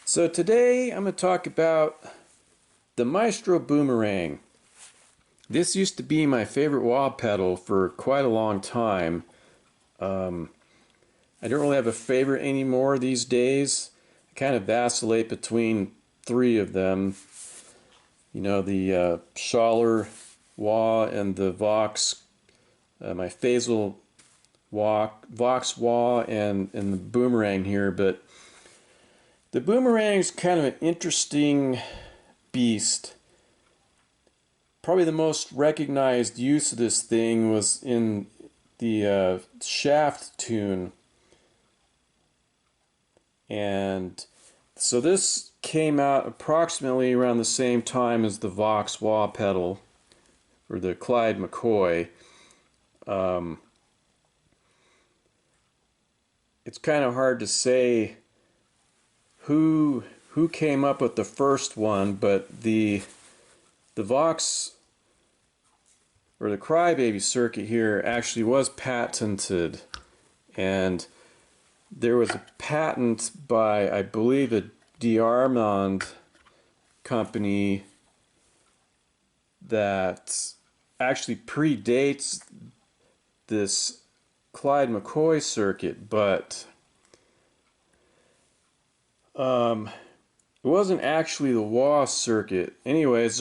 So today I'm going to talk about the Maestro Boomerang. This used to be my favorite wah pedal for quite a long time. I don't really have a favorite anymore these days. I kind of vacillate between three of them. You know, the Schaller wah and the Vox, my phasal wah, Vox wah and the Boomerang here, but the Boomerang is kind of an interesting beast. Probably the most recognized use of this thing was in the shaft tune. And so this came out approximately around the same time as the Vox wah pedal, or the Clyde McCoy. It's kind of hard to say who came up with the first one, but the Vox or the Crybaby circuit here actually was patented, and there was a patent by, I believe, a D'Armond company that actually predates this Clyde McCoy circuit, but it wasn't actually the wah circuit. Anyways,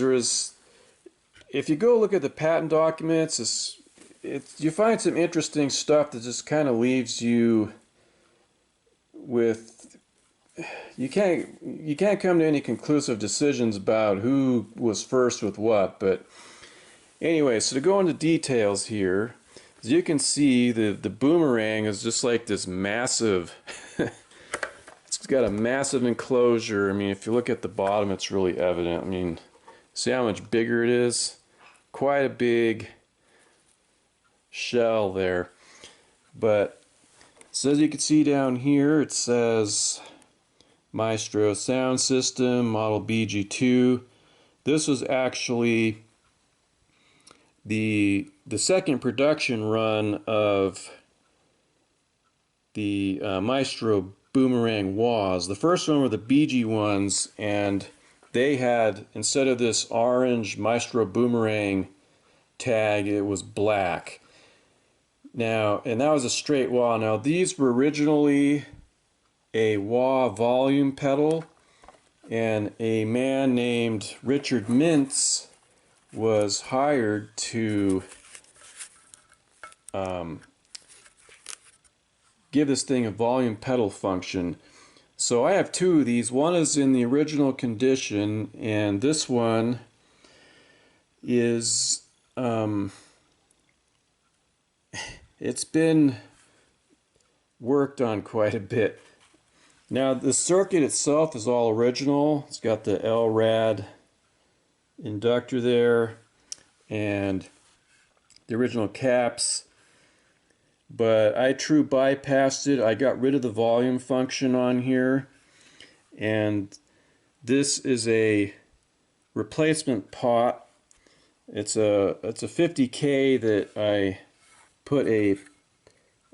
if you go look at the patent documents, you find some interesting stuff that just kind of leaves you with, you can't come to any conclusive decisions about who was first with what. But anyway, so to go into details here, as you can see, the Boomerang is just like this massive it's got a massive enclosure. I mean, if you look at the bottom, it's really evident. I mean, see how much bigger it is? Quite a big shell there. But so as you can see down here, it says Maestro sound system, model BG2. This was actually the second production run of the Maestro Boomerang wahs. The first one were the BG ones, and they had, instead of this orange Maestro Boomerang tag, it was black. Now, and that was a straight wah. Now, these were originally a wah volume pedal, and a man named Richard Mintz was hired to give this thing a volume pedal function. So I have two of these. One is in the original condition, and this one is it's been worked on quite a bit. Now, the circuit itself is all original. It's got the LRAD inductor there and the original caps, but I true bypassed it. I got rid of the volume function on here, and this is a replacement pot. It's a 50K that I put a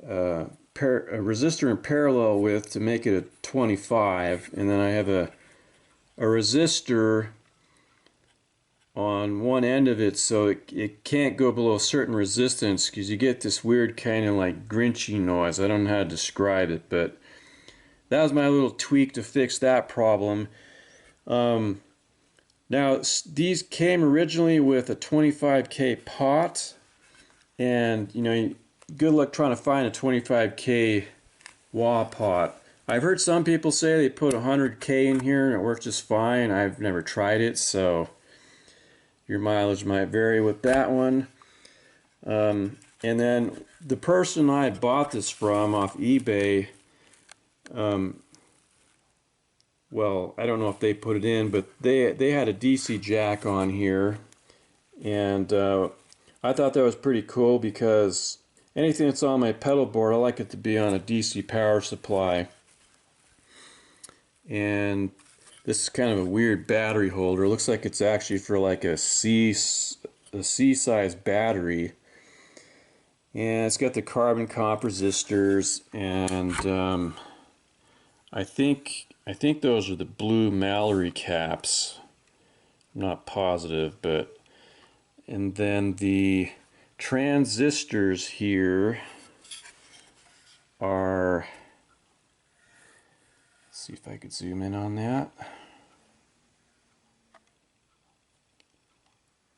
resistor in parallel with to make it a 25, and then I have a resistor on one end of it, so it can't go below a certain resistance, because you get this weird kind of like grinchy noise. I don't know how to describe it, but that was my little tweak to fix that problem. Now, these came originally with a 25K pot, and you know, good luck trying to find a 25K wah pot. I've heard some people say they put 100K in here and it works just fine. I've never tried it, so your mileage might vary with that one. And then the person I bought this from off eBay, well, I don't know if they put it in, but they had a DC jack on here, and I thought that was pretty cool, because anything that's on my pedal board, I like it to be on a DC power supply. And this is kind of a weird battery holder. It looks like it's actually for like a C-size battery. And it's got the carbon comp resistors, and I think I think those are the blue Mallory caps. I'm not positive, but and then the transistors here are, let's see if I could zoom in on that.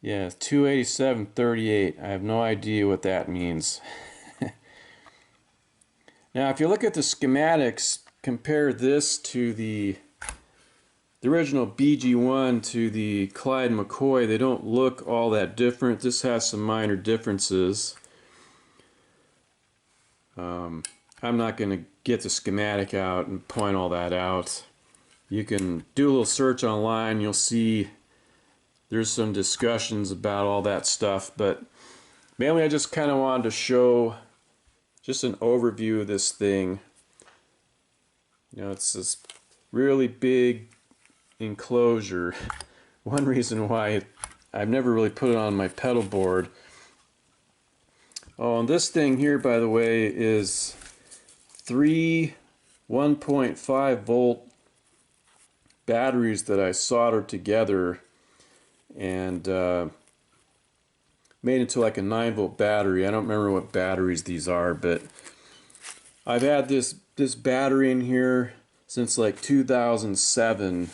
Yeah, 28738. I have no idea what that means. Now, if you look at the schematics, compare this to the original BG1 to the Clyde McCoy, they don't look all that different. This has some minor differences. I'm not going to get the schematic out and point all that out. You can do a little search online, you'll see there's some discussions about all that stuff, but mainly I just kind of wanted to show just an overview of this thing. You know, it's this really big enclosure. One reason why I've never really put it on my pedal board. Oh, and this thing here, by the way, is 3 1.5 volt batteries that I soldered together and made into like a 9-volt battery. I don't remember what batteries these are, but I've had this battery in here since like 2007.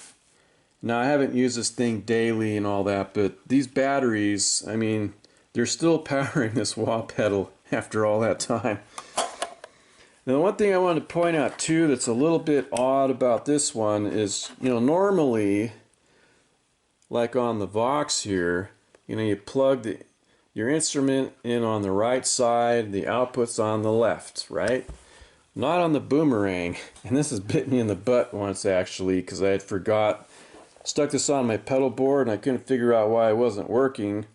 Now, I haven't used this thing daily and all that, but these batteries, I mean, they're still powering this wah pedal after all that time. Now, one thing I wanted to point out too that's a little bit odd about this one is, you know, normally, like on the Vox here, you know, you plug your instrument in on the right side, the output's on the left, right? Not on the Boomerang, and this has bit me in the butt once actually, because I had stuck this on my pedal board and I couldn't figure out why it wasn't working.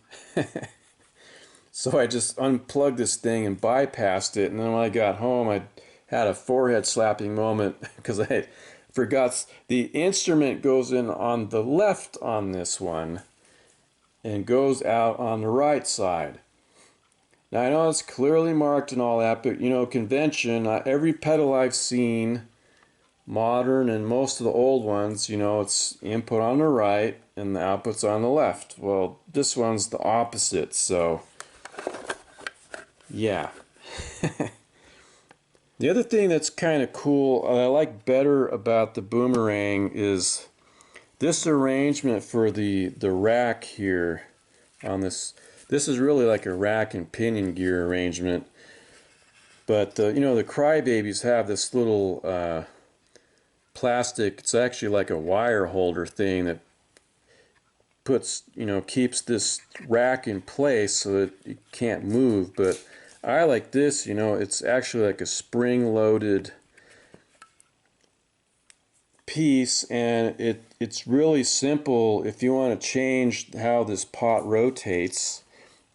So I just unplugged this thing and bypassed it, and then when I got home I had a forehead slapping moment because I forgot the instrument goes in on the left on this one and goes out on the right side. Now I know it's clearly marked and all that, but you know, convention, every pedal I've seen, modern and most of the old ones, you know, it's input on the right and the output's on the left. Well, this one's the opposite, so yeah. The other thing that's kind of cool, I like better about the Boomerang is this arrangement for the rack here on this. This is really like a rack and pinion gear arrangement. But you know, the Crybabies have this little plastic, it's actually like a wire holder thing that puts, you know, keeps this rack in place so that it can't move. But I like this, you know, it's actually like a spring-loaded piece, and it's really simple. If you want to change how this pot rotates,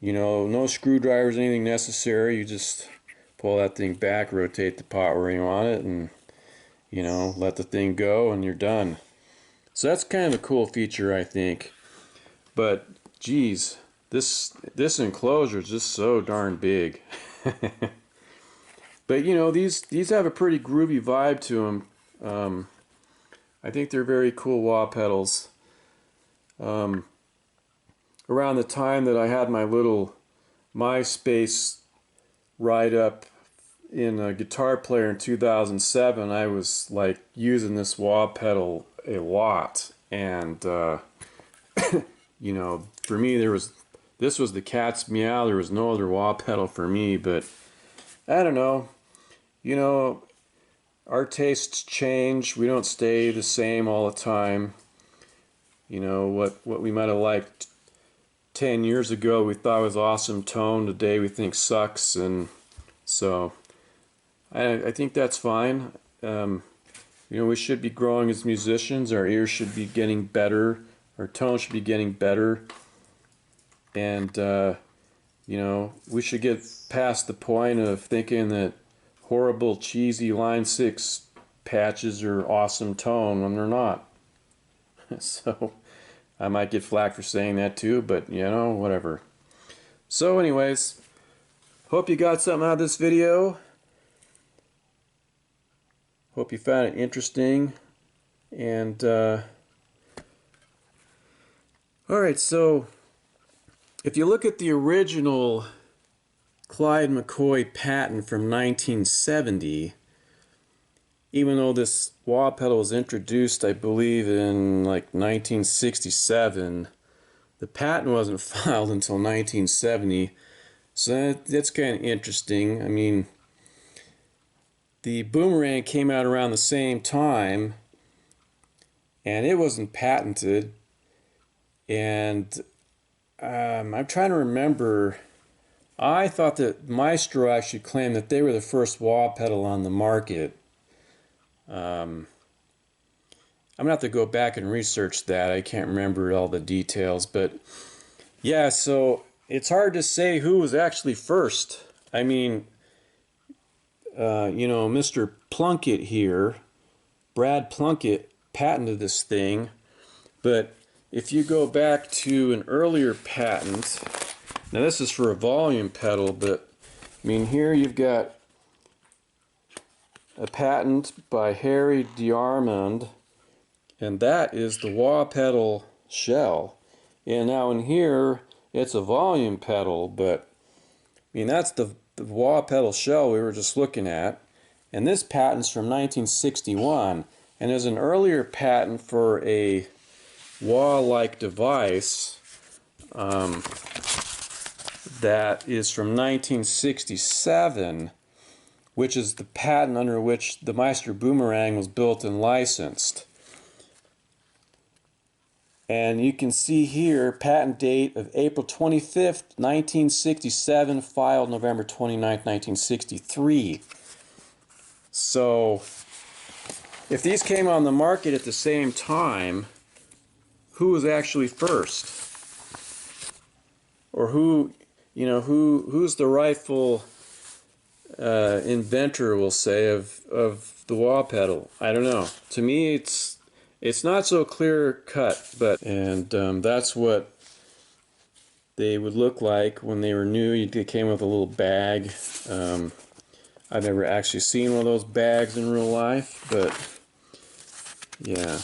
you know, no screwdrivers, anything necessary. You just pull that thing back, rotate the pot where you want it, and you know, let the thing go, and you're done. So that's kind of a cool feature, I think. But geez, this enclosure is just so darn big. But you know, these have a pretty groovy vibe to them. I think they're very cool wah pedals. Around the time that I had my little MySpace write-up in a Guitar Player in 2007, I was like using this wah pedal a lot, and you know, for me this was the cat's meow. There was no other wah pedal for me, but I don't know, you know, our tastes change. We don't stay the same all the time. You know, what we might have liked 10 years ago we thought was awesome tone, today we think sucks, and so I think that's fine. You know, we should be growing as musicians. Our ears should be getting better. Our tone should be getting better. And, you know, we should get past the point of thinking that horrible, cheesy Line 6 patches are awesome tone when they're not. So, I might get flack for saying that too, but, you know, whatever. So, anyways, hope you got something out of this video. Hope you found it interesting. And alright, so if you look at the original Clyde McCoy patent from 1970, even though this wah pedal was introduced, I believe, in like 1967, the patent wasn't filed until 1970. So that's kind of interesting. I mean, the Boomerang came out around the same time, and it wasn't patented. And I'm trying to remember. I thought that Maestro actually claimed that they were the first wah pedal on the market. I'm gonna have to go back and research that. I can't remember all the details, but yeah, so it's hard to say who was actually first. I mean, you know, Mr. Plunkett here, Brad Plunkett, patented this thing, but if you go back to an earlier patent, now this is for a volume pedal, but I mean, here you've got a patent by Harry Diarmond, and that is the wah pedal shell. And now in here, it's a volume pedal, but I mean, that's the wah pedal shell we were just looking at. And this patent's from 1961. And there's an earlier patent for a wah-like device that is from 1967, which is the patent under which the Maestro Boomerang was built and licensed. And you can see here, patent date of April 25th, 1967, filed November 29th, 1963. So, if these came on the market at the same time, who was actually first? Or who, you know, who's the rightful inventor, we'll say, of the wah pedal? I don't know. To me, it's not so clear cut, but that's what they would look like when they were new. They came with a little bag. I've never actually seen one of those bags in real life, but yeah.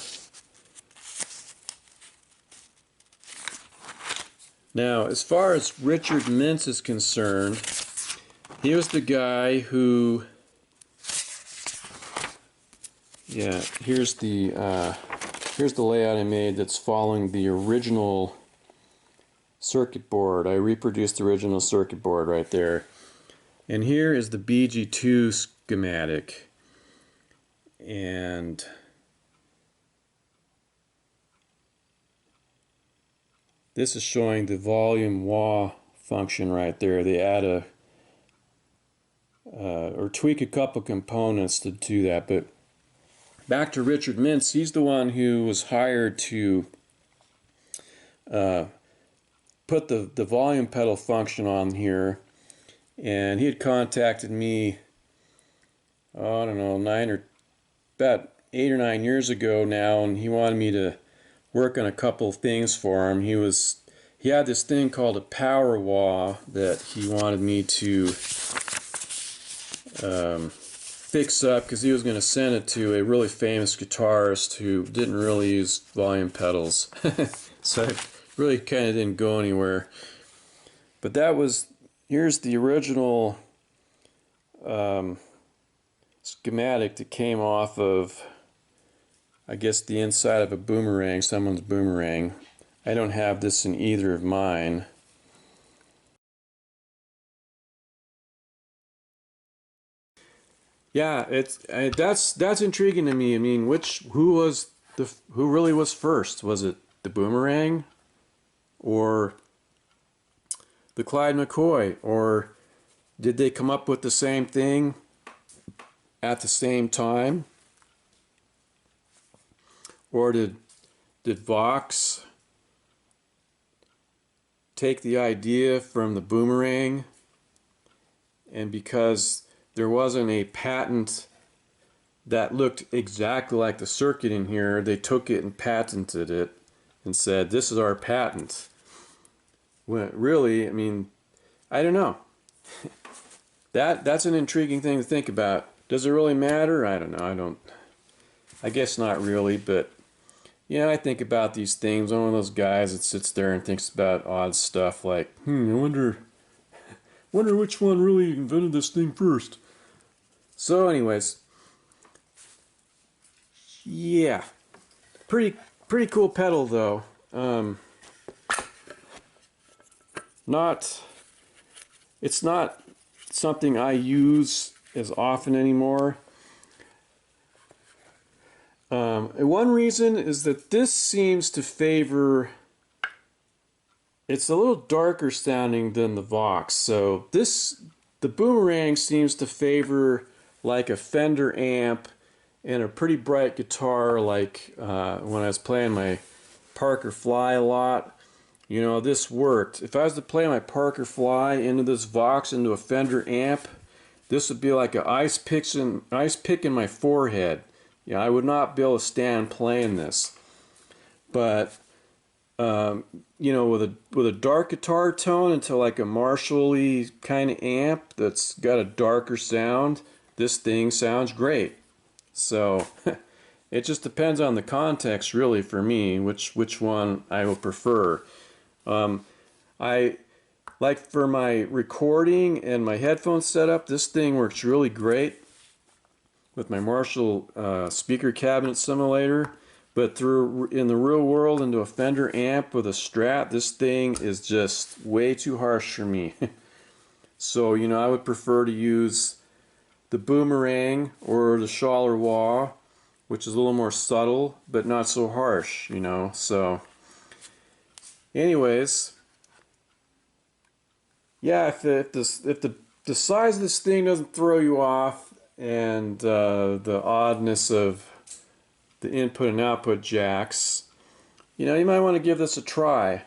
Now, as far as Richard Mintz is concerned, he was the guy who, yeah, here's the layout I made that's following the original circuit board. I reproduced the original circuit board right there. And here is the BG2 schematic. And this is showing the volume wah function right there. They add or tweak a couple components to do that. But back to Richard Mintz, he's the one who was hired to put the volume pedal function on here. And he had contacted me, oh, I don't know, about 8 or 9 years ago now, and he wanted me to work on a couple of things for him. He had this thing called a power wah that he wanted me to fix up, because he was going to send it to a really famous guitarist who didn't really use volume pedals. So it really kind of didn't go anywhere. But here's the original schematic that came off of, I guess, the inside of a boomerang, someone's boomerang. I don't have this in either of mine. Yeah, that's intriguing to me. I mean, who really was first? Was it the Boomerang, or the Clyde McCoy, or did they come up with the same thing at the same time? Or did Vox take the idea from the Boomerang, and because there wasn't a patent that looked exactly like the circuit in here, they took it and patented it and said, this is our patent? When really, I mean, I don't know. That's an intriguing thing to think about. Does it really matter? I don't know. I guess not really, but yeah, I think about these things. I'm one of those guys that sits there and thinks about odd stuff like, I wonder which one really invented this thing first. So anyways, yeah, pretty cool pedal though. It's not something I use as often anymore. And one reason is that this seems to favor, it's a little darker sounding than the Vox. So the Boomerang seems to favor like a Fender amp and a pretty bright guitar, like when I was playing my Parker Fly a lot. You know, this worked. If I was to play my Parker Fly into this Vox, into a Fender amp, this would be like an ice pick in my forehead. Yeah, I would not be able to stand playing this. But you know, with a dark guitar tone into like a Marshall-y kind of amp that's got a darker sound, this thing sounds great. So it just depends on the context, really, for me, which one I will prefer. I like for my recording and my headphone setup, this thing works really great with my Marshall speaker cabinet simulator. But in the real world, into a Fender amp with a Strat, this thing is just way too harsh for me. So, you know, I would prefer to use the Boomerang or the Charleroi, which is a little more subtle, but not so harsh, you know. So, anyways, yeah, if the size of this thing doesn't throw you off, and the oddness of the input and output jacks, you know, you might want to give this a try.